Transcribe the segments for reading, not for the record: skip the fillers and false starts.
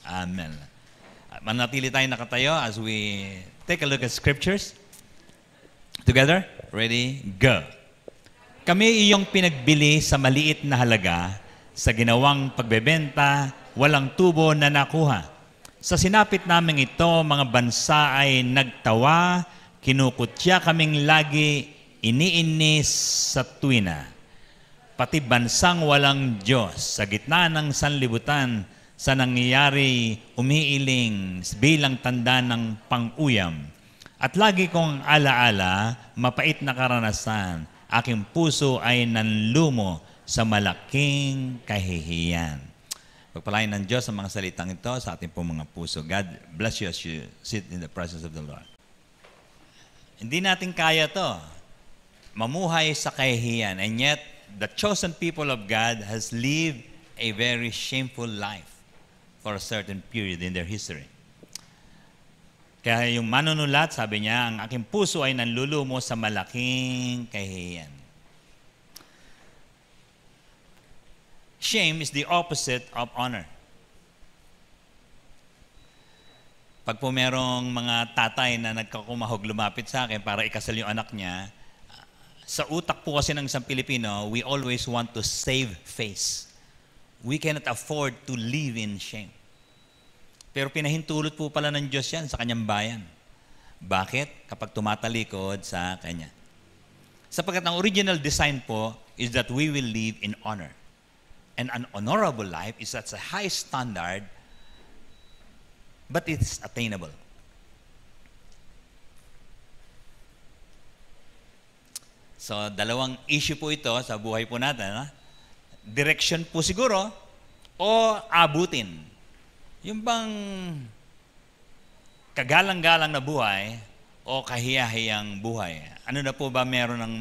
Amen. Manatili tayo nakatayo as we take a look at scriptures. Together, ready, go. Kami iyong pinagbili sa maliit na halaga, sa ginawang pagbebenta, walang tubo na nakuha. Sa sinapit namin ito, mga bansa ay nagtawa, kinukutya kaming lagi, iniinis sa tuwina. Pati bansang walang Diyos, sa gitna ng sanlibutan, sa nangyayari umiiling bilang tanda ng pang-uyam. At lagi kong alaala, mapait na karanasan, aking puso ay nanlumo sa malaking kahihiyan. Pagpalain ng Diyos ang mga salitang ito sa ating pong mga puso. God bless you as you sit in the presence of the Lord. Hindi natin kaya to, mamuhay sa kahihiyan. And yet, the chosen people of God has lived a very shameful life for a certain period in their history. Kaya yung manunulat, sabi niya, ang aking puso ay nanlulumo sa malaking kahihiyan. Shame is the opposite of honor. Pag po merong mga tatay na nagkakumahog lumapit sa akin para ikasal yung anak niya, sa utak po kasi ng isang Pilipino, we always want to save face. We cannot afford to live in shame. Pero pinahintulot po pala ng Diyos yan sa kanyang bayan. Bakit? Kapag tumatalikod sa kanya. Sapagkat ang original design po is that we will live in honor. And an honorable life is at a high standard, but it's attainable. So, dalawang issue po ito sa buhay po natin. Ha? Direction po siguro o abutin. Yung bang kagalang-galang na buhay o kahiya-hiyang buhay. Ano na po ba meron ng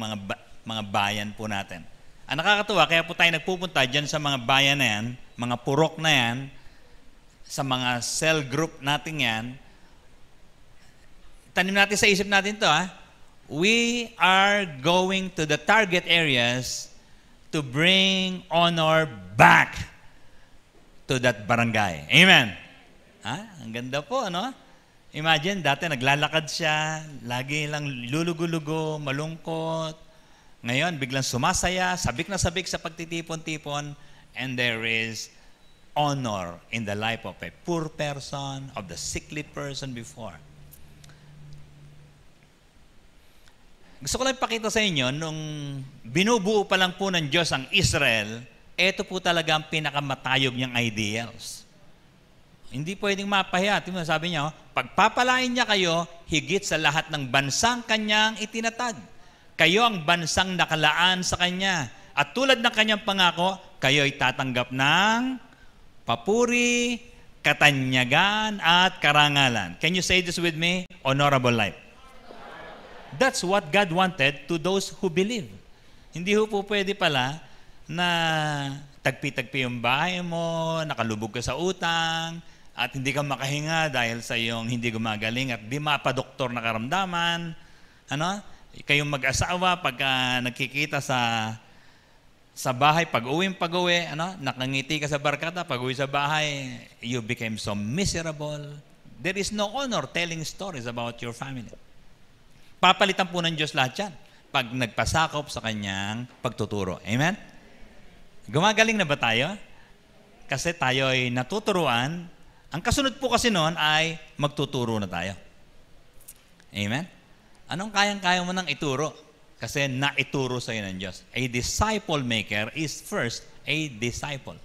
mga bayan po natin? Ang nakakatuwa, kaya po tayo nagpupunta dyan sa mga bayan na yan, mga purok na yan, sa mga cell group natin yan. Tanim natin sa isip natin to, ha? We are going to the target areas to bring honor back to that barangay. Amen. Ha? Ang ganda po, ano? Imagine, dati naglalakad siya, lagi lang lulugo-lugo, malungkot. Ngayon, biglang sumasaya, sabik na sabik sa pagtitipon-tipon, and there is honor in the life of a poor person, of the sickly person before. Gusto ko lang ipakita sa inyo, nung binubuo pa lang po ng Diyos ang Israel, ito po talaga ang pinakamatayog niyang ideals. Hindi pwedeng mapahiya. Sabi niya, pagpapalain niya kayo, higit sa lahat ng bansang kanyang itinatag. Kayo ang bansang nakalaan sa kanya. At tulad ng kanyang pangako, kayo ay tatanggap ng papuri, katanyagan, at karangalan. Can you say this with me? Honorable life. That's what God wanted to those who believe. Hindi po pwede pala na tagpi-tagpi yung bahay mo, nakalubog ka sa utang, at hindi ka makahinga dahil sa iyong hindi gumagaling at di mapadoktor na karamdaman. Ano? Kayong mag-asawa, pagka nagkikita sa bahay, pag-uwi, ano? Nakangiti ka sa barkada, pag-uwi sa bahay, you became so miserable. There is no honor telling stories about your family. Papalitan po ng Diyos lahat yan pag nagpasakop sa kanyang pagtuturo. Amen? Gumagaling na ba tayo? Kasi tayo ay natuturuan. Ang kasunod po kasi noon ay magtuturo na tayo. Amen? Anong kayang-kaya mo nang ituro? Kasi naituro sa iyo ng Diyos. A disciple maker is first a disciple.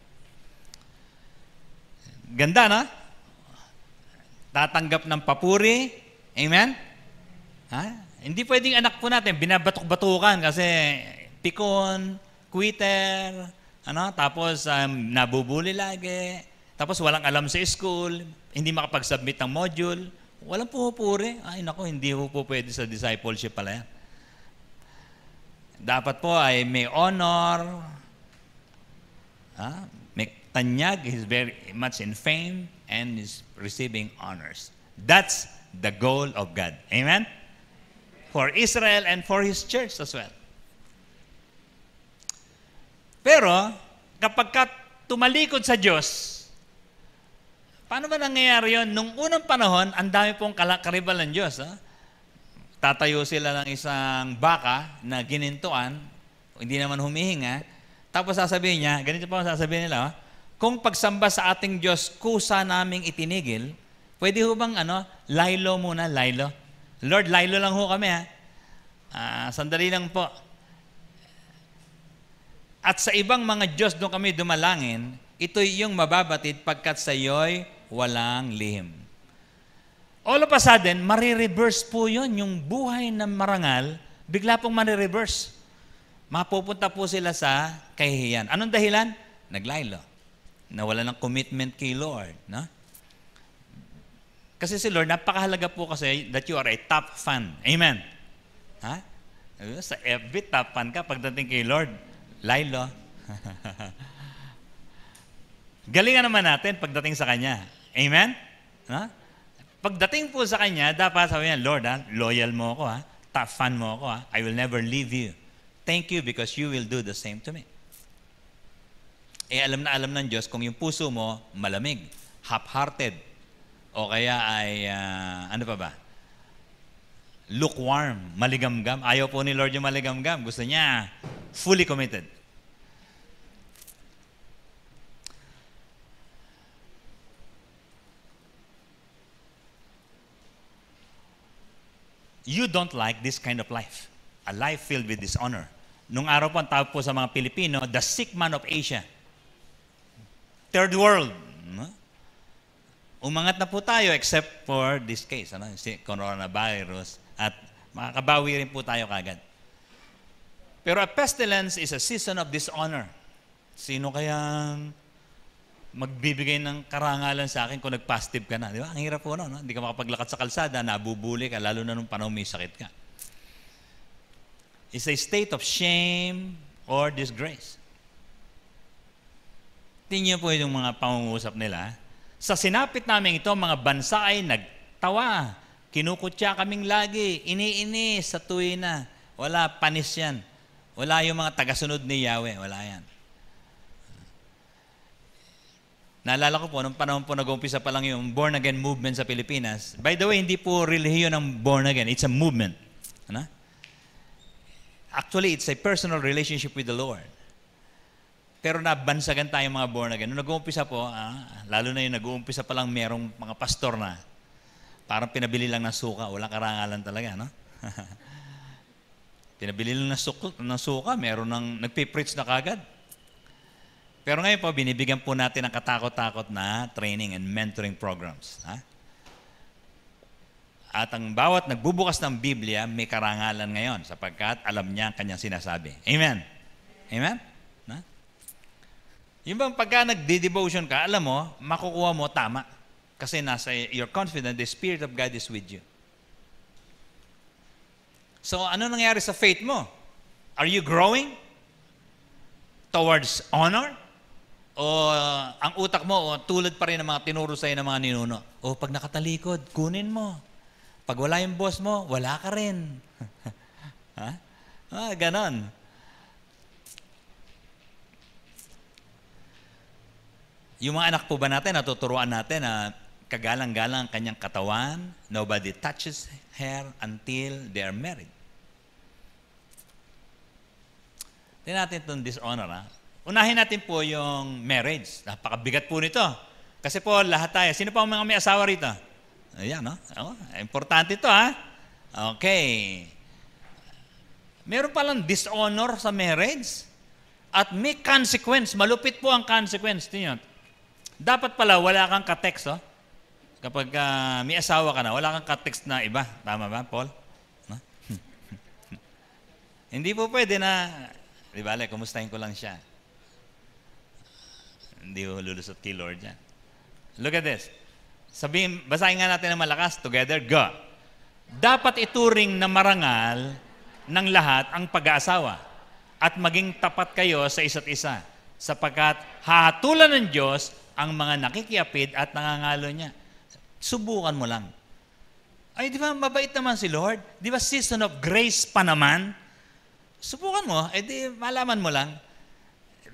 Ganda, na? Tatanggap ng papuri. Amen? Ha? Hindi pwedeng anak po natin, binabatok-batukan kasi pikon, quitter, ano? Tapos nabubuli lagi, tapos walang alam sa school, hindi makapag-submit ng module, walang pupuri. Ay nako, hindi po pwede sa discipleship pala yan. Dapat po ay may honor, may tanyag, he's very much in fame, and is receiving honors. That's the goal of God. Amen? For Israel and for His church as well. Pero, kapag tumalikod sa Diyos, Paano ba nangyayari yun? Nung unang panahon, ang dami pong karibal ng Diyos. Ha? Tatayo sila ng isang baka na ginintuan, hindi naman humihinga, tapos sasabihin niya, ganito pa ang sasabihin nila, kung pagsamba sa ating Diyos, kusa naming itinigil, pwede ho bang laylo muna, laylo? Lord, laylo lang ho kami ha. Sandali lang po. At sa ibang mga Diyos doon kami dumalangin, ito yung mababatid pagkat sa iyo'y walang lihim. All of a sudden, marireverse po yun. Yung buhay ng marangal, bigla pong marireverse. Mapupunta po sila sa kahihiyan. Anong dahilan? Naglaylo. Nawala ng commitment kay Lord. No? Kasi si Lord, napakahalaga po kasi that you are a top fan. Amen. Ha? Sa FB, top fan ka. Pagdating kay Lord, laylo. Galingan naman natin pagdating sa Kanya. Amen? Ha? Pagdating po sa Kanya, dapat sabi niya, Lord, loyal mo ako, top fan mo ako, I will never leave you. Thank you because you will do the same to me. Alam ng Diyos kung yung puso mo malamig, half-hearted, o kaya ay, ano pa ba? Lukewarm, maligamgam. Ayaw po ni Lord yung maligamgam. Gusto niya, fully committed. You don't like this kind of life. A life filled with dishonor. Nung araw po, ang tawag po sa mga Pilipino, the sick man of Asia. Third world. Umangat na po tayo except for this case, si coronavirus. At makakabawi rin po tayo kagad. Pero a pestilence is a season of dishonor. Sino kayang magbibigay ng karangalan sa akin kung nag-positive ka na? Di ba? Ang hirap po, no? Hindi ka makapaglakad sa kalsada, nabubuli ka, lalo na nung panahon may sakit ka. It's a state of shame or disgrace. Tingnan po yung mga pangungusap nila. Sa sinapit namin ito, mga bansa ay nagtawa. Kinukutya kaming lagi. Iniinis sa tuwina. Wala, panis yan. Wala yung mga tagasunod ni Yahweh. Wala yan. Naalala ko po, nung panahon po nag-umpisa pa lang yung born-again movement sa Pilipinas. By the way, hindi po relihiyon ng born-again. It's a movement. Ano? Actually, it's a personal relationship with the Lord. Pero nabansagan tayong mga born-again. Nung nag-uumpisa po, lalo na yung nag-uumpisa pa lang merong mga pastor na parang pinabili lang ng suka. Walang karangalan talaga, no? Pinabili lang ng suka. Meron ng nagpipreach na kagad. Pero ngayon po, binibigyan po natin ng katakot-takot na training and mentoring programs. Ha? At ang bawat nagbubukas ng Biblia, may karangalan ngayon sapagkat alam niya ang kanyang sinasabi. Amen? Amen? Ha? Yung bang pagka nagde-devotion ka, alam mo, makukuha mo tama. Kasi you're confident the Spirit of God is with you. So, ano nangyari sa faith mo? Are you growing towards honor? O ang utak mo, tulad pa rin ng mga tinuro sa'yo ng mga ninuno. O pag nakatalikod, kunin mo. Pag wala yung boss mo, wala ka rin. Ha? Ganon. Yung mga anak po ba natin, natuturuan natin na kagalang-galang ang kanyang katawan, nobody touches her until they are married. Tingnan natin itong dishonor, Unahin natin po yung marriage. Napakabigat po nito. Kasi po lahat tayo. Sino pa ang mga may asawa rito? Ayan, no? Importante ito, Okay. Meron palang dishonor sa marriage at may consequence. Malupit po ang consequence. Tingnan. Dapat pala wala kang ka-text, Kapag may asawa ka na, wala kang ka-text na iba. Tama ba, Paul? No? Hindi po pwede na, di ba, kumustahin ko lang siya. Hindi ko lulusot kay Lord yan. Look at this. Basahin nga natin ng malakas. Together, go. Dapat ituring na marangal ng lahat ang pag-aasawa at maging tapat kayo sa isa't isa sapagkat hahatulan ng Diyos ang mga nakikiapid at nangangalo niya. Subukan mo lang. Ay, di ba mabait naman si Lord? Di ba season of grace pa naman? Subukan mo. Di malaman mo lang.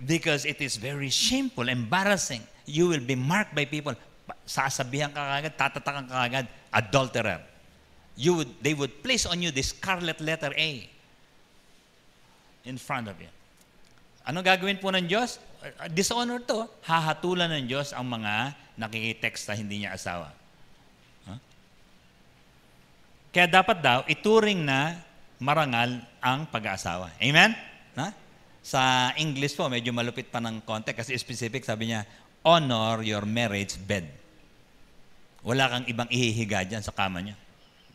Because it is very shameful, embarrassing. You will be marked by people. sasabihan ka kagad, tatatakan ka kagad, adulterer. They would place on you the scarlet letter A in front of you. Ano gagawin po ng Diyos? Dishonor to. Hahatulan ng Diyos ang mga nakikitext na hindi niya asawa. Huh? Kaya dapat daw, ituring na marangal ang pag-aasawa. Amen? Ha? Sa English po, medyo malupit pa ng konti kasi specific, sabi niya, honor your marriage bed. Wala kang ibang ihihiga dyan sa kama niya.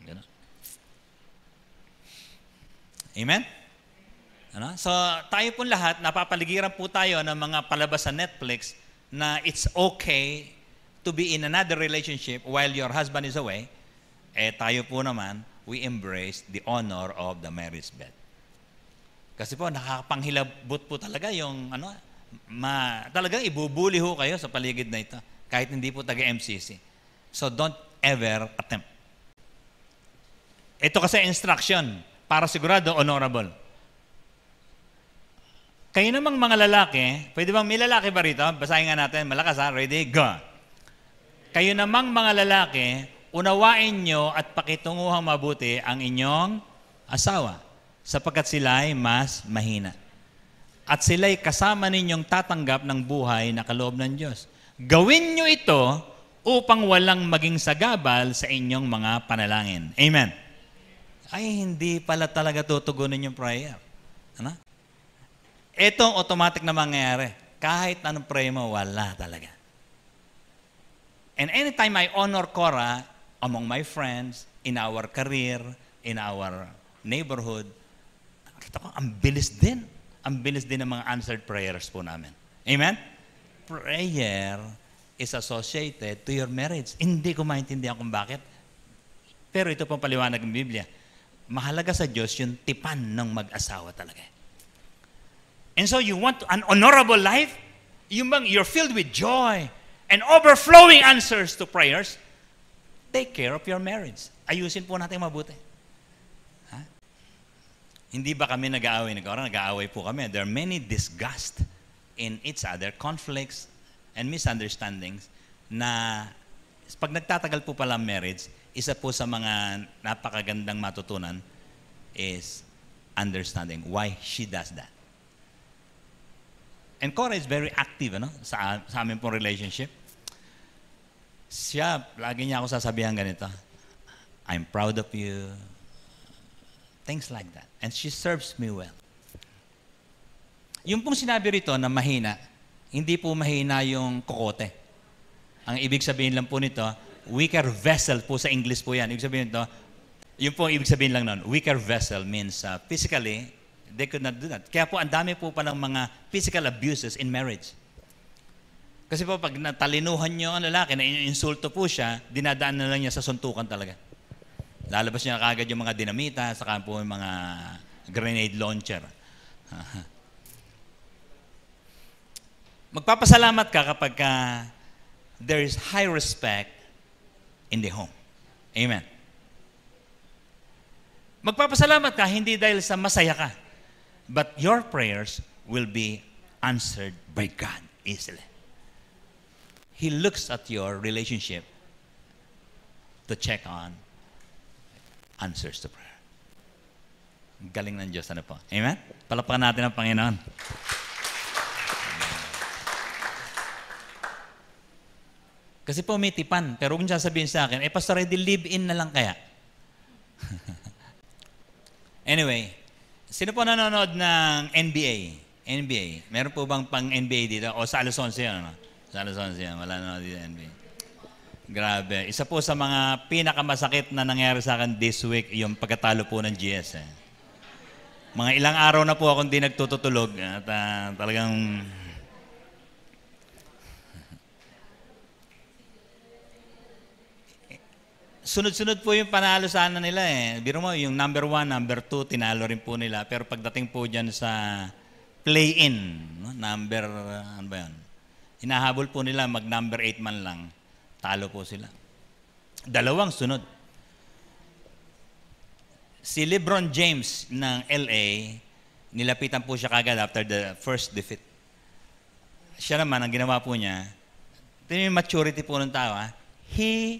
Ganun. Amen? Ano? So, tayo po lahat, napapaligiran po tayo ng mga palabas sa Netflix na it's okay to be in another relationship while your husband is away. Tayo po naman, we embrace the honor of the marriage bed. Kasi po, nakakapanghilabot po talaga yung, talagang ibubuli ho kayo sa paligid na ito, kahit hindi po taga-MCC. So, don't ever attempt. Ito kasi instruction, para sigurado, honorable. Kayo namang mga lalaki, pwede bang may lalaki ba rito? Basahin nga natin, malakas ha, ready, go. Kayo namang mga lalaki, unawain nyo at pakitunguhang mabuti ang inyong asawa, sapagkat sila'y mas mahina. At sila'y kasama ninyong tatanggap ng buhay na kaloob ng Diyos. Gawin nyo ito upang walang maging sagabal sa inyong mga panalangin. Amen. Ay, hindi pala talaga tutugunin yung prayer. Ano? Itong automatic na mangyayari. Kahit anong prayer mo, wala talaga. And anytime I honor Cora among my friends, in our career, in our neighborhood, nakita ko, ang bilis din. Ang bilis din ng mga answered prayers po namin. Amen? Prayer is associated to your marriage. Hindi ko maintindihan kung bakit. Pero ito pong paliwanag ng Biblia. Mahalaga sa Diyos yung tipan ng mag-asawa talaga. And so you want an honorable life? You're filled with joy and overflowing answers to prayers. Take care of your marriage. Ayusin po natin mabuti. Ha? Hindi ba kami nag-aaway? Nag-aaway po kami. There are many disgust in each other, conflicts and misunderstandings na pag nagtatagal po pala marriage, isa po sa mga napakagandang matutunan is understanding why she does that. And Cora is very active sa aming pong relationship. Siya, lagi niya ako sasabihan ganito, I'm proud of you. Things like that. And she serves me well. Yung pong sinabi rito na mahina, hindi po mahina yung kokote. Ang ibig sabihin lang po nito, weaker vessel po sa English po yan. Ibig sabihin nito, yung po ibig sabihin lang nun, weaker vessel means physically, they could not do that. Kaya po, ang dami po palang mga physical abuses in marriage. Kasi po, pag natalinuhan nyo ang lalaki, na-insulto po siya, dinadaan na lang niya sa suntukan talaga. Lalabas niya kagad yung mga dinamita, saka po yung mga grenade launcher. Magpapasalamat ka kapag there is high respect in the home. Amen. Magpapasalamat ka hindi dahil sa masaya ka, but your prayers will be answered by God easily. He looks at your relationship to check on answers to prayer. Galing ng Diyos, ano po? Amen? Palakpakan natin ang Panginoon. Kasi po may tipan, pero kung sasabihin sa akin, Pastor Eddie, live-in na lang kaya? Anyway, sino po nanonood ng NBA? NBA. Meron po bang pang NBA dito? O sa alas 11 yun, ano? Sa alas 11 yun. Wala nanonood dito NBA. Grabe. Isa po sa mga pinakamasakit na nangyari sa akin this week, yung pagkatalo po ng GS. Mga ilang araw na po akong di nagtututulog at talagang sunod-sunod po yung panalo sana nila Biro mo, yung number 1, number 2, tinalo rin po nila. Pero pagdating po dyan sa play-in, number, ano ba yun? Hinahabol po nila, mag-number 8 man lang. Talo po sila. 2 sunod. Si LeBron James ng LA, nilapitan po siya kagad after the first defeat. Siya naman, ang ginawa po niya, Tingnan yung maturity po ng tao.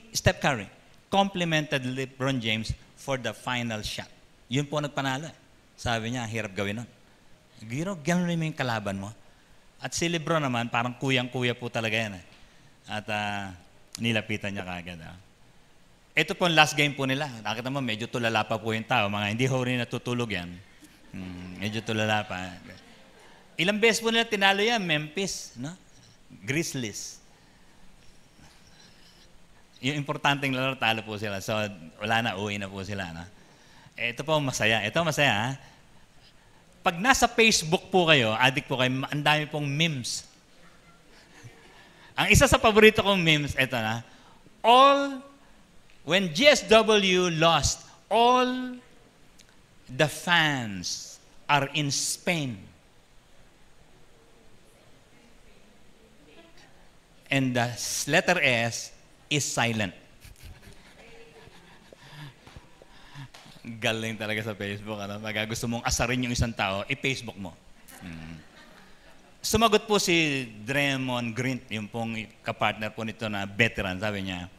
Steph Curry, complimented LeBron James for the final shot. Yun po nagpanalo. Sabi niya, hirap gawin nun. Gano'n mo yung kalaban mo. At si LeBron naman, parang kuyang-kuya po talaga yan. At nilapitan niya kagad. Ito po ang last game po nila. Nakita mo, medyo tulala pa po yung tao. Mga hindi ho rin natutulog yan. Medyo tulala pa. Ilang beses po nila tinalo yan, Memphis, no? Grizzlies. Yung importanteng laro, talo po sila. So, wala na, uwi na po sila. No? Ito po masaya. Ito masaya, ha? Pag nasa Facebook po kayo, addict po kayo, ang dami pong memes. Ang isa sa paborito kong memes, ito na, when GSW lost, all the fans are in Spain. And the letter S is silent. Galing talaga sa Facebook. Pag gusto mong asarin yung isang tao, i-Facebook mo. Sumagot po si Draymond Green, yung pong kapartner po nito na veteran. Sabi niya,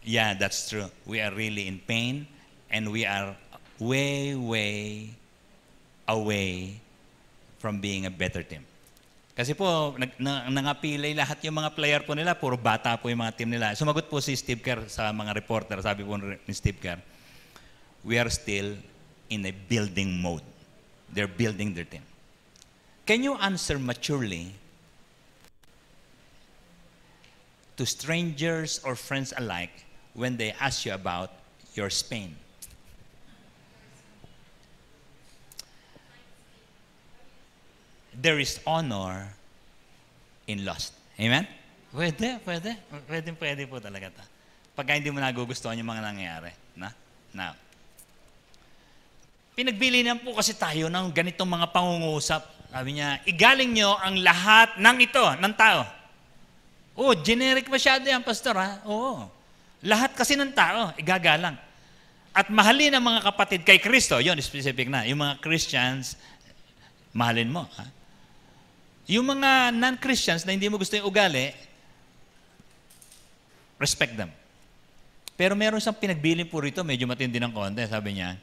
yeah, that's true. We are really in pain and we are way, way away from being a better team. Kasi po, nangapilay lahat yung mga player po nila, puro bata po yung mga team nila. Sumagot po si Steve Kerr sa mga reporter, sabi po ni Steve Kerr, we are still in a building mode. They're building their team. Can you answer maturely to strangers or friends alike when they ask you about your Spain? There is honor in loss. Amen? Pwede po talaga ito. Pagka hindi mo nagugustuhan yung mga nangyayari. Now, pinagbilinan po kasi tayo ng ganitong mga pangungusap. Sabi niya, igaling nyo ang lahat ng ito, ng tao. Generic masyado yan, pastor, ha? Oo. Lahat kasi ng tao, igagalang. At mahalin ang mga kapatid kay Kristo. Yun, specific na. Yung mga Christians, mahalin mo, ha? Yung mga non-Christians na hindi mo gusto yung ugali, respect them. Pero meron siyang pinagbilin po rito, medyo matindi ng konti. Sabi niya,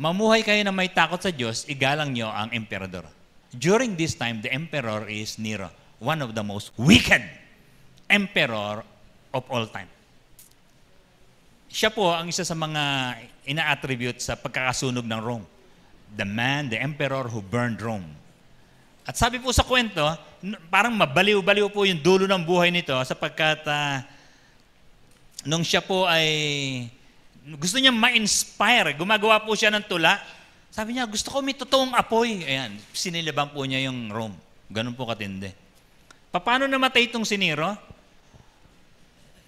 mamuhay kayo na may takot sa Diyos, igalang nyo ang emperador. During this time, the emperor is Nero, one of the most wicked emperor of all time. Siya po ang isa sa mga ina-attribute sa pagkakasunog ng Rome. The emperor who burned Rome. At sabi po sa kwento, parang mabaliw-baliw po yung dulo ng buhay nito sapagkat nung siya po ay gusto niya ma-inspire, gumagawa po siya ng tula. Sabi niya, gusto ko may totoong apoy. Ayan, sinilibang po niya yung Rome. Ganun po katindi. Paano namatay itong si Nero?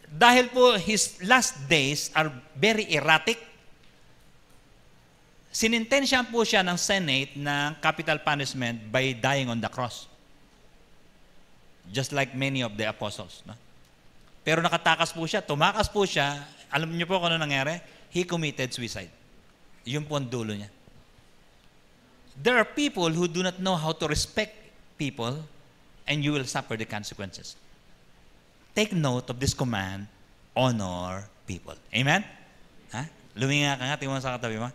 Dahil po his last days are very erratic. Sinintensyahan po siya ng Senate ng capital punishment by dying on the cross. Just like many of the apostles. No? Pero nakatakas po siya, tumakas po siya. Alam niyo po kung ano nangyari? He committed suicide. Yun po ang dulo niya. There are people who do not know how to respect people and you will suffer the consequences. Take note of this command, honor people. Amen? Ha? Luminga ka nga, tingnan mo sa katabi mo.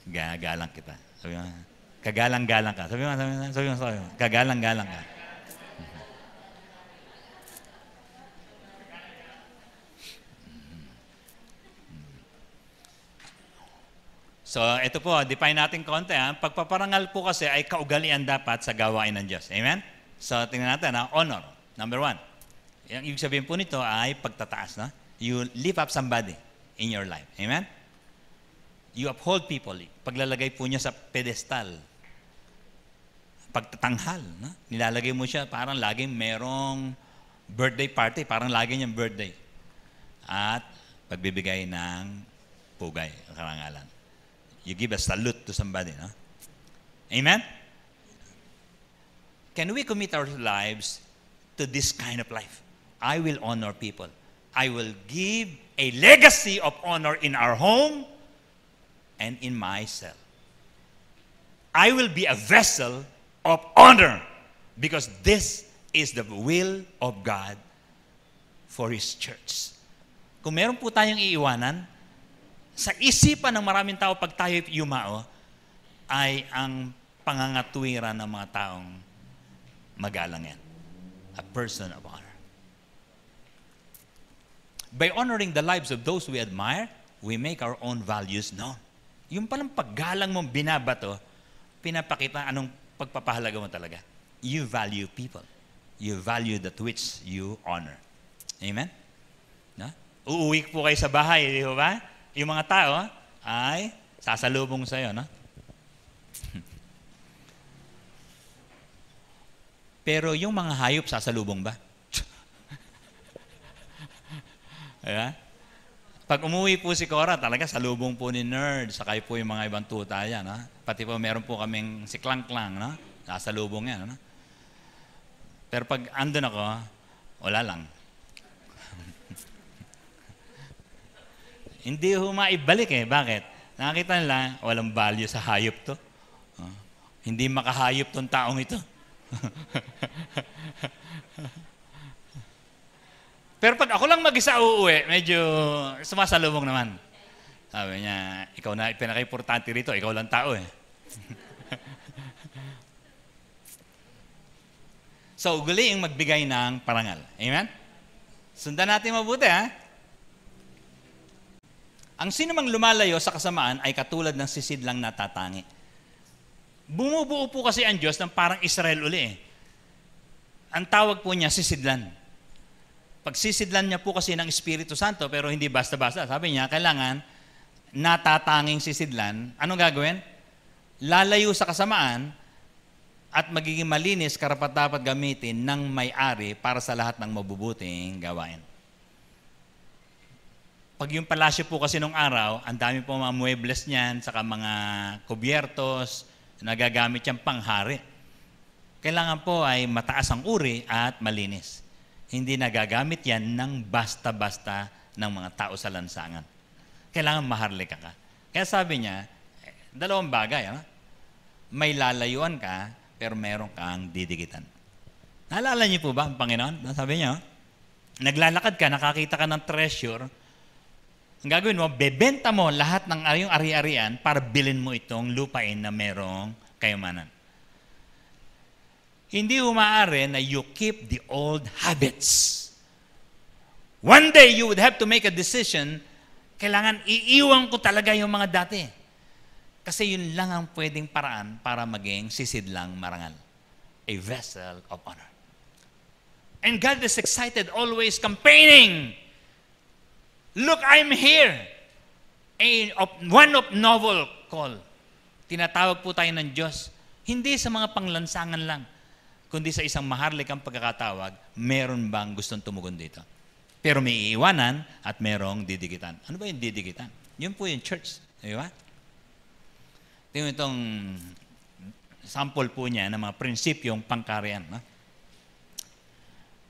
Gagalang kita. Sabi mo, kagalang-galang ka. Sabi mo, kagalang-galang ka. So, ito po, define natin konti. Pagpaparangal po kasi ay kaugalian dapat sa gawain ng Diyos. Amen? So, tingnan natin, honor. Number 1. Yung ibig sabihin po nito ay pagtataas. No? You lift up somebody in your life. Amen? You uphold people. Paglalagay po niya sa pedestal. Pagtatanghal. No? Nilalagay mo siya, parang laging merong birthday party. Parang lagi niyang birthday. At pagbibigay ng pugay, karangalan. You give a salute to somebody. No? Amen? Can we commit our lives to this kind of life? I will honor people. I will give a legacy of honor in our home and in myself. I will be a vessel of honor because this is the will of God for His church. Kung meron po tayong iiwanan, sa isipan ng maraming tao pag tayo yumao, ay ang pangangatwiran ng mga taong magalang yan. A person of honor. By honoring the lives of those we admire, we make our own values known. Yung palang paggalang mong binabato, pinapakita anong pagpapahalaga mo talaga. You value people. You value that which you honor. Amen? No? Uuwi po kayo sa bahay, di ba? Yung mga tao ay sasalubong sa'yo, no? Pero yung mga hayop, sasalubong ba? Diba? Pag umuwi po si Cora, talaga salubong po ni Nerd, sakay po yung mga ibang tuta yan. No? Pati po meron po kaming si Klang Klang, no? Sasalubong yan. No? Pero pag andun ako, wala lang. Hindi ho maibalik eh. Bakit? Nakakita nila, walang value sa hayop to. Hindi makahayop tong taong ito. Pero pag ako lang mag-isa uuwi, medyo sumasalubong naman. Sabi niya, ikaw na pinaka-importante rito, ikaw lang tao eh. So, ugaliing magbigay ng parangal. Amen? Sundan natin mabuti ha. Ang sinumang lumalayo sa kasamaan ay katulad ng sisidlang natatangi. Bumubuo po kasi ang Diyos ng parang Israel uli eh. Ang tawag po niya sisidlan. Pag sisidlan niya po kasi ng Espiritu Santo, pero hindi basta-basta. Sabi niya, kailangan natatanging sisidlan. Anong gagawin? Lalayo sa kasamaan at magiging malinis karapat-dapat gamitin ng may-ari para sa lahat ng mabubuting gawain. Pag yung palasyo po kasi nung araw, ang dami po mga muebles niyan, saka mga kubyertos, nagagamit yung panghari. Kailangan po ay mataas ang uri at malinis. Hindi nagagamit yan ng basta-basta ng mga tao sa lansangan. Kailangan maharlika ka. Kaya sabi niya, dalawang bagay. May lalayuan ka, pero meron kang didikitan. Naalala niyo po ba ang Panginoon? Sabi niya, naglalakad ka, nakakita ka ng treasure, ang gagawin mo, bebenta mo lahat ng yung ari-arian para bilhin mo itong lupain na merong kayamanan. Hindi umaari na you keep the old habits. One day you would have to make a decision, kailangan iiwan ko talaga yung mga dati. Kasi yun lang ang pwedeng paraan para maging sisidlang marangal. A vessel of honor. And God is excited, always campaigning. Look, I'm here. One of novel call. Tinatawag po tayo ng Diyos. Hindi sa mga panglansangan lang, kundi sa isang maharlikang pagkakatawag, meron bang gustong tumugon dito? Pero may iiwanan at merong didikitan. Ano ba yung didikitan? Yun po yung church. Di ba? Tingnan itong sample po niya ng mga prinsipyong pangkaryan. No?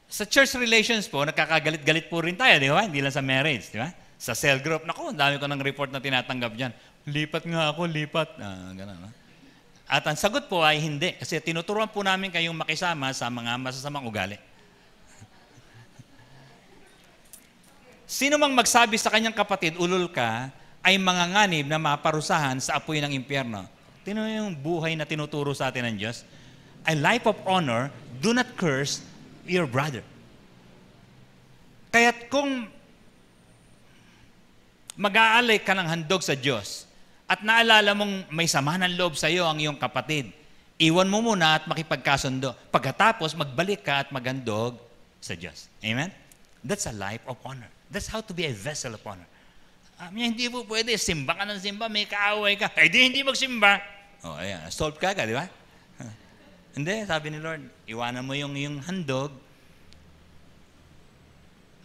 Sa church relations po, nakakagalit-galit po rin tayo, di ba? Hindi lang sa marriage, di ba? Sa cell group, naku, dami ko ng report na tinatanggap dyan. Lipat nga ako, lipat. Ganun, no? At ang sagot po ay hindi. Kasi tinuturuan po namin kayong makisama sa mga masasamang ugali. Sino mang magsabi sa kanyang kapatid, ulol ka, ay manganganib na maparusahan sa apoy ng impyerno. Tingnan yung buhay na tinuturo sa atin ng Diyos. A life of honor, do not curse your brother. Kaya't kung mag-aalay ka ng handog sa Diyos at naalala mong may sama ng loob sa iyo ang iyong kapatid, iwan mo muna at makipagkasundo. Pagkatapos, magbalik ka at maghandog sa Diyos. Amen? That's a life of honor. That's how to be a vessel of honor. Hindi po pwede, simba ka ng simba, may kaaway ka. Hindi magsimba. Ayan, solve ka, di ba? Hindi, sabi ni Lord, iwanan mo yung handog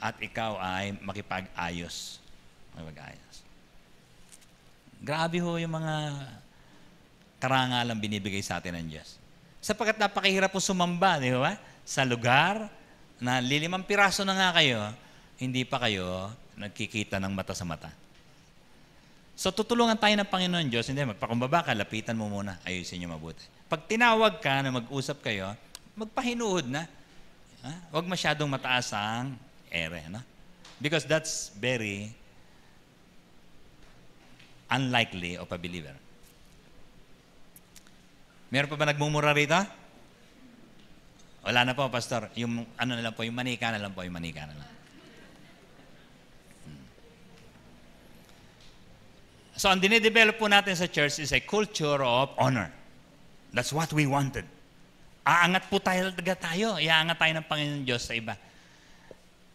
at ikaw ay makipag-ayos. Makipag-ayos. Grabe ho yung mga karangalang binibigay sa atin ng Diyos. Sapagkat napakahirap po sumamba, di ba? Sa lugar na 5 piraso na nga kayo, hindi pa kayo nagkikita ng mata sa mata. So tutulungan tayo ng Panginoon Diyos, hindi, magpakumbaba ka, lapitan mo muna, ayusin niyo mabuti. Pag tinawag ka na mag-usap kayo, magpahinuhod na. Huwag masyadong mataas ang ere. No? Because that's very unlikely of a believer. Meron pa ba nagmumura rito? Wala na po, Pastor. Yung ano na lang po, yung manika na lang po, yung manika na lang. So, ang dinidevelop po natin sa church is a culture of honor. That's what we wanted. Aangat po tayo. Iaangat tayo ng Panginoon Diyos sa iba.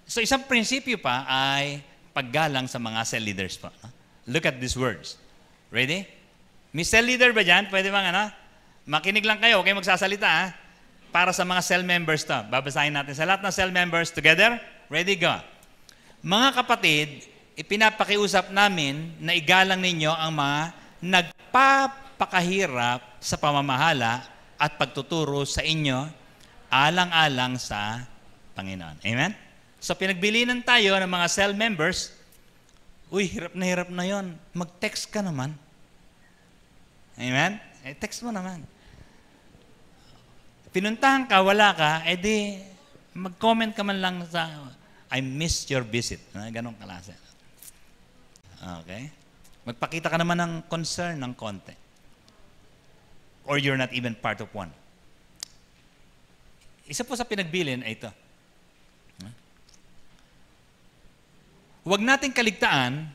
So, isang prinsipyo pa ay paggalang sa mga cell leaders po. Look at these words. Ready? May cell leader ba dyan? Pwede bang makinig lang kayo, okay magsasalita para sa mga cell members to. Babasahin natin sa lahat ng cell members together. Ready, go. Mga kapatid, ipinapakiusap namin na igalang ninyo ang mga nagpapakahirap sa pamamahala at pagtuturo sa inyo alang-alang sa Panginoon. Amen? So pinagbilinan tayo ng mga cell members, hirap na yon. Mag-text ka naman. Amen? Text mo naman. Pinuntahan ka, wala ka, edi mag-comment ka man lang sa I missed your visit. Ganong kalasa. Okay? Magpakita ka naman ng concern ng konti. Or you're not even part of one. Isa po sa pinagbilin ay ito. Huwag nating kaligtaan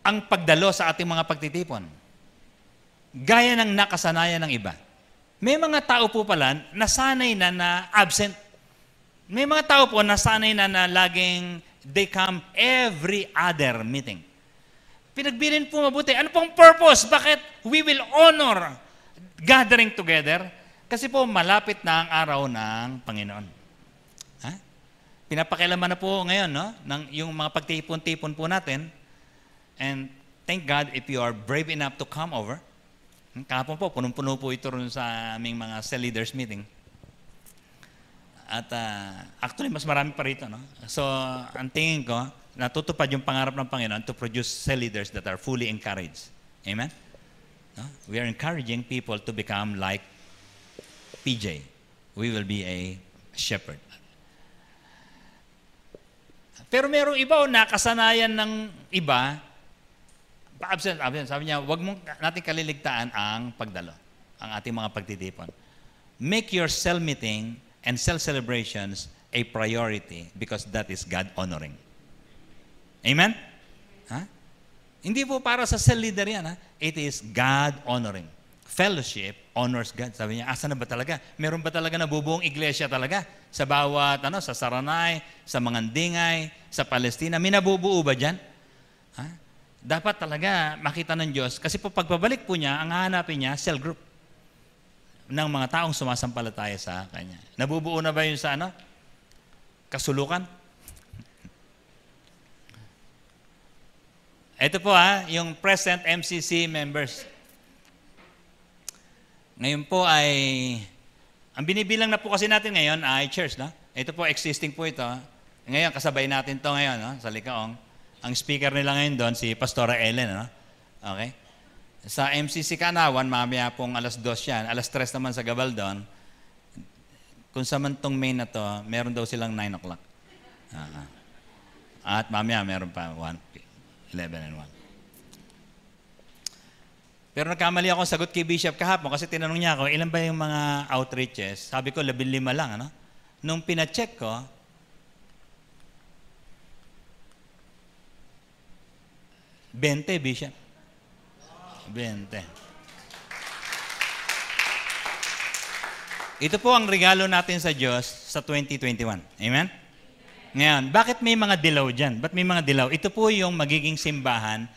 ang pagdalo sa ating mga pagtitipon. Gaya ng nakasanayan ng iba. May mga tao po pala nasanay na absent. May mga tao po nasanay na laging they come every other meeting. Pinagbilin po mabuti. Ano pong purpose? Bakit we will honor gathering together? Kasi po malapit na ang araw ng Panginoon. Pinapakialaman na po ngayon, no? Yung mga pagtipon-tipon po natin. And thank God if you are brave enough to come over. Kahapon po, punong-puno po ito rin sa aming mga cell leaders meeting. At actually, mas marami pa rito. No? So, ang tingin ko, natutupad yung pangarap ng Panginoon to produce cell leaders that are fully encouraged. Amen? No? We are encouraging people to become like PJ. We will be a shepherd. Pero merong iba o nakasanayan ng iba, absent. Sabi niya, wag mong natin kaliligtaan ang pagdalo, ang ating mga pagtitipon. Make your cell meeting and cell celebrations a priority because that is God-honoring. Amen? Hindi po para sa cell leader yan. It is God-honoring. Fellowship honors God. Sabi niya, asa na ba talaga? Meron ba talaga nabubuong iglesia talaga? Sa bawat, sa Saranay, sa Mangandingay, sa Palestina, may nabubuo ba dyan? Dapat talaga makita ng Diyos. Kasi po pagbabalik po niya, ang hahanapin niya, cell group ng mga taong sumasampalataya sa Kanya. Nabubuo na ba yun sa kasulukan? Ito po yung present MCC members. Ngayon po ay, ang binibilang na po kasi natin ngayon ay church, no? Ito po, existing po ito. Ngayon, kasabay natin to ngayon, no? Sa Likaong. Ang speaker nila ngayon doon, si Pastora Ellen, no? Okay? Sa MCC Kanawan, mamaya pong 2:00 yan. 3:00 naman sa Gabaldon. Kung sa mantong main na to, meron daw silang 9:00. At mamaya meron pa 11 and 1. Pero nagkamali ako sagot kay Bishop kahapon kasi tinanong niya ako, ilan ba yung mga outreaches? Sabi ko, 15 lang. Ano? Nung pina-check ko, 20, Bishop. 20. Ito po ang regalo natin sa Diyos sa 2021. Amen? Ngayon, bakit may mga dilaw dyan? Ba't may mga dilaw? Ito po yung magiging simbahan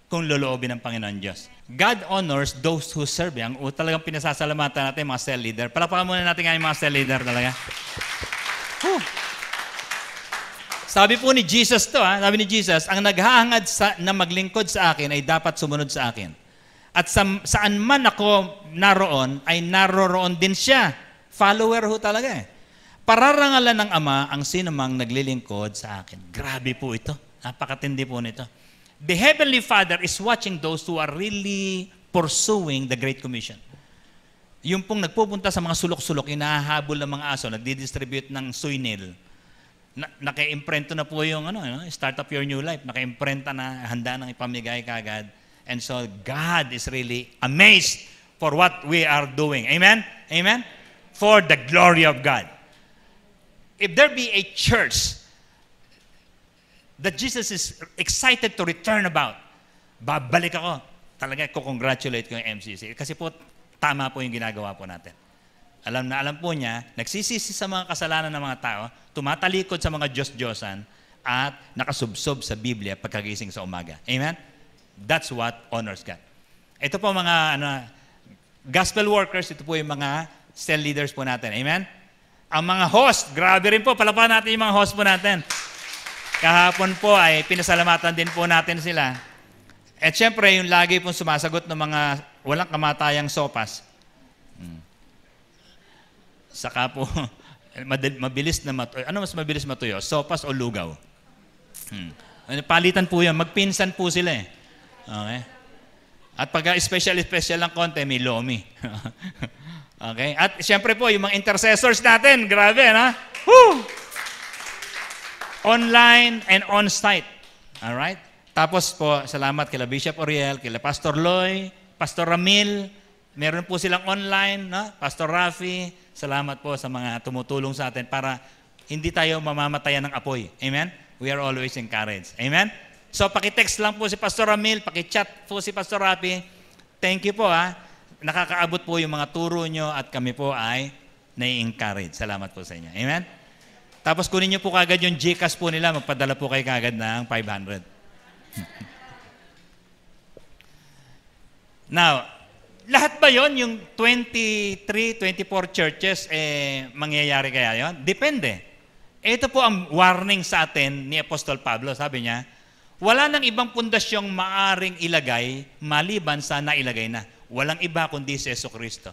kung loloobin ng Panginoon Diyos. God honors those who serve. Ang talagang pinasasalamatan natin mga cell leader. Palapakan muna natin nga yung mga cell leader talaga. Sabi po ni Jesus to, sabi ni Jesus, ang naghahangad na maglingkod sa akin ay dapat sumunod sa akin. At saan man ako naroon, ay naroroon din siya. Follower ho talaga Pararangalan ng Ama ang sinumang naglilingkod sa akin. Grabe po ito. Napakatindi po nito. The Heavenly Father is watching those who are really pursuing the Great Commission. Yung pong nagpupunta sa mga sulok-sulok, inahahabol ng mga aso, nagdi-distribute ng suynil. Naka-imprento na po yung Start Up Your New Life. Naka-imprenta na, handa nang ipamigay kagad. And so, God is really amazed for what we are doing. Amen? Amen? For the glory of God. If there be a church that Jesus is excited to return about, babalik ako. Talaga, ko-congratulate ko yung MCC. Kasi po, tama po yung ginagawa po natin. Alam po niya, nagsisisi sa mga kasalanan ng mga tao, tumatalikod sa mga Diyos-Diyosan, at nakasubsob sa Biblia pagkagising sa umaga. Amen? That's what honors God. Ito po mga gospel workers, ito po yung mga cell leaders po natin. Amen? Ang mga host, grabe rin po, palapakan natin yung mga host po natin. Kahapon po ay pinasalamatan din po natin sila. At syempre, yung lagi pong sumasagot ng mga walang kamatayang sopas. Saka po, mabilis na matuyo. Ano mas mabilis matuyo? Sopas o lugaw? Palitan po yan. Magpinsan po sila eh. Okay? At pag special lang konti, may lomi. Okay? At siyempre po, yung mga intercessors natin, grabe, na? Woo! Online and on-site. Alright? Tapos po, salamat kila Bishop Oriel, kila Pastor Loy, Pastor Ramil, meron po silang online, no? Pastor Rafi, salamat po sa mga tumutulong sa atin para hindi tayo mamamatayan ng apoy. Amen? We are always encouraged. Amen? So, pakitext lang po si Pastor Ramil, pakichat po si Pastor Rafi. Thank you po, ha. Nakakaabot po yung mga turo nyo at kami po ay nai-encourage. Salamat po sa inyo. Amen? Tapos kunin nyo po kagad yung GCash po nila, magpadala po kayo kagad ng 500. Now, lahat ba yon yung 23, 24 churches, mangyayari kaya yon? Depende. Ito po ang warning sa atin ni Apostol Pablo. Sabi niya, wala nang ibang pundasyong maaring ilagay maliban sa nailagay na. Walang iba kundi si Jesucristo.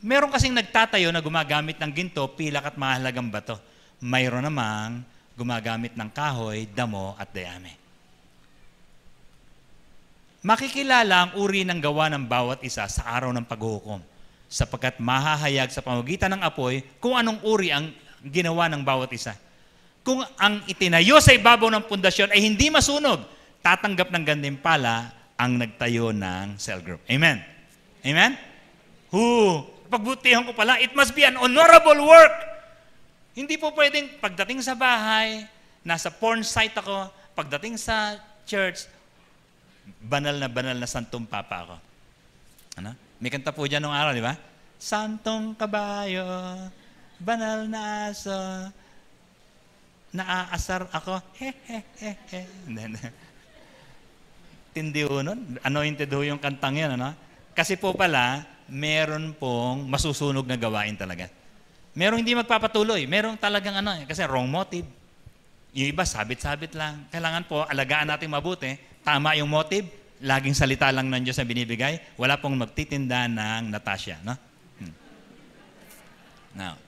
Meron kasing nagtatayo na gumagamit ng ginto, pilak at mahalagang bato. Mayroon namang gumagamit ng kahoy, damo at dayami. Makikilala ang uri ng gawa ng bawat isa sa araw ng paghuhukom, sapagkat mahahayag sa pamamagitan ng apoy kung anong uri ang ginawa ng bawat isa. Kung ang itinayo sa ibabaw ng pundasyon ay hindi masunog, tatanggap ng gantimpala ang nagtayo ng cell group. Amen? Amen? Pagbutihan ko pala, it must be an honorable work. Hindi po pwedeng pagdating sa bahay, nasa porn site ako, pagdating sa church, banal na santong papa ako. Ano? May kanta po dyan nung araw, di ba? Santong kabayo, banal na aso, naaasar ako, he. Tindi ho nun. Anointed ho yung kantang yan, ano? Kasi po pala, meron pong masusunog na gawain talaga. Merong hindi magpapatuloy. Merong talagang kasi wrong motive. Yung iba, sabit-sabit lang. Kailangan po, alagaan natin mabuti. Tama yung motive. Laging salita lang ng Diyos na binibigay. Wala pong magtitinda ng Natasha. No? Now,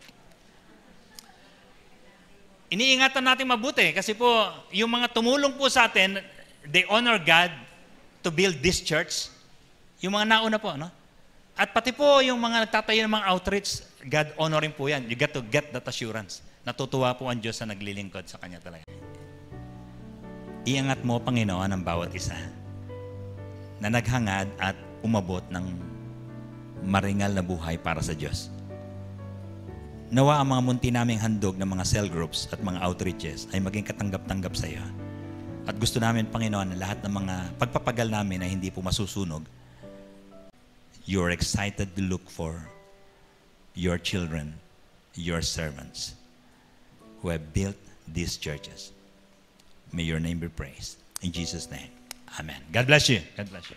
iniingatan natin mabuti. Kasi po, yung mga tumulong po sa atin, they honor God to build this church. Yung mga nauna po, no? At pati po yung mga nagtatayo ng mga outreach, God honoring po yan. You got to get that assurance. Natutuwa po ang Diyos sa naglilingkod sa Kanya talaga. Iangat mo, Panginoon, ang bawat isa na naghangad at umabot ng maringal na buhay para sa Diyos. Nawa ang mga munti naming handog ng mga cell groups at mga outreaches ay maging katanggap-tanggap sa iyo. At gusto namin, Panginoon, na lahat ng mga pagpapagal namin na hindi po masusunog, you're excited to look for your children, your servants who have built these churches. May your name be praised. In Jesus' name, amen. God bless you. God bless you.